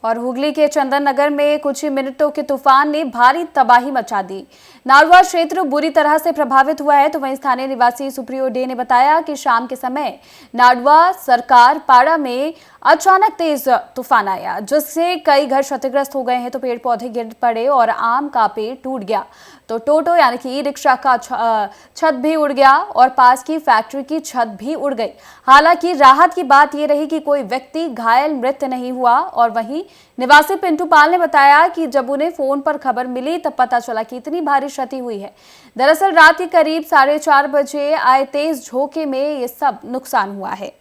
और हुगली के चंदन नगर में कुछ ही मिनटों के तूफान ने भारी तबाही मचा दी। नारवा क्षेत्र बुरी तरह से प्रभावित हुआ है। तो वहीं स्थानीय निवासी सुप्रियो डे ने बताया कि शाम के समय नारवा सरकार पाड़ा में अचानक तेज तूफान आया, जिससे कई घर क्षतिग्रस्त हो गए हैं। तो पेड़ पौधे गिर पड़े और आम का पेड़ टूट गया। तो टोटो यानी कि ई रिक्शा का छत भी उड़ गया और पास की फैक्ट्री की छत भी उड़ गई। हालांकि राहत की बात यह रही कि कोई व्यक्ति घायल मृत नहीं हुआ। और वहीं निवासी पिंटू पाल ने बताया कि जब उन्हें फोन पर खबर मिली तब पता चला कि इतनी भारी क्षति हुई है। दरअसल रात के करीब 4:30 बजे आए तेज झोंके में ये सब नुकसान हुआ है।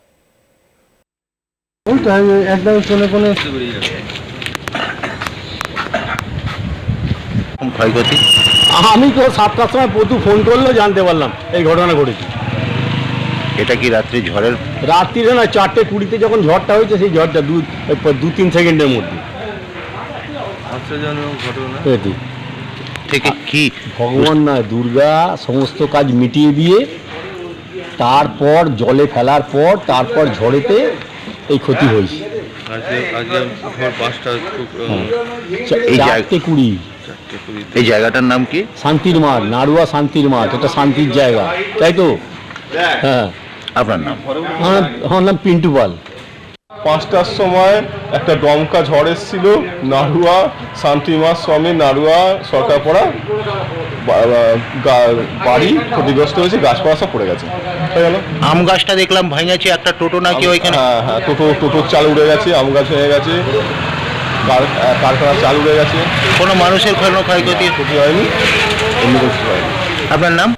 एकदम ক্ষয়ক্ষতি আমি তো 7টার সময় প্রচুর ফোন করলো জানতে পারলাম এই ঘটনা ঘটেছে। এটা কি রাত্রি ঝড়ের? রাত্রিরে না 4:20 যখন ঝড়টা হয়েছে সেই ঝড়টা 2-3 সেকেন্ডের মধ্যে। আশ্চর্যজনক ঘটনা। এটি থেকে কি ভগবান না দুর্গা সমস্ত কাজ মিটিয়ে দিয়ে তারপর জলে ফেলার পর তারপর ঝড়েতে এই ক্ষতি হয়েছে। আজকে ভোর 5টা এই 4:20 এই জায়গাটার নাম কি? শান্তির মাঠ, নাড়ুয়া শান্তির মাঠ। এটা শান্তির জায়গা, তাই তো? হ্যাঁ। আপনার নাম? আমার নাম পিন্টু পাল। 5টার সময় একটা দমকা ঝড় এসেছিল। নাড়ুয়া শান্তিমা স্বামী নাড়ুয়া সরকারপাড়া বাড়ি ক্ষতিগ্রস্ত হয়েছে, গাছপালা সব পড়ে গেছে। হয়ে গেল। আম গাছটা দেখলাম ভেঙেছে, একটা টোটো নাকি ওইখানে? হ্যাঁ হ্যাঁ, টোটোর চাল উড়ে গেছে, আম গাছ হয়ে গেছে, কারখানার চাল উড়ে গেছে। কোনো মানুষের কোনো ক্ষয়ক্ষতি ক্ষতি হয়নি, এমনি কিছু হয়নি। আপনার নাম?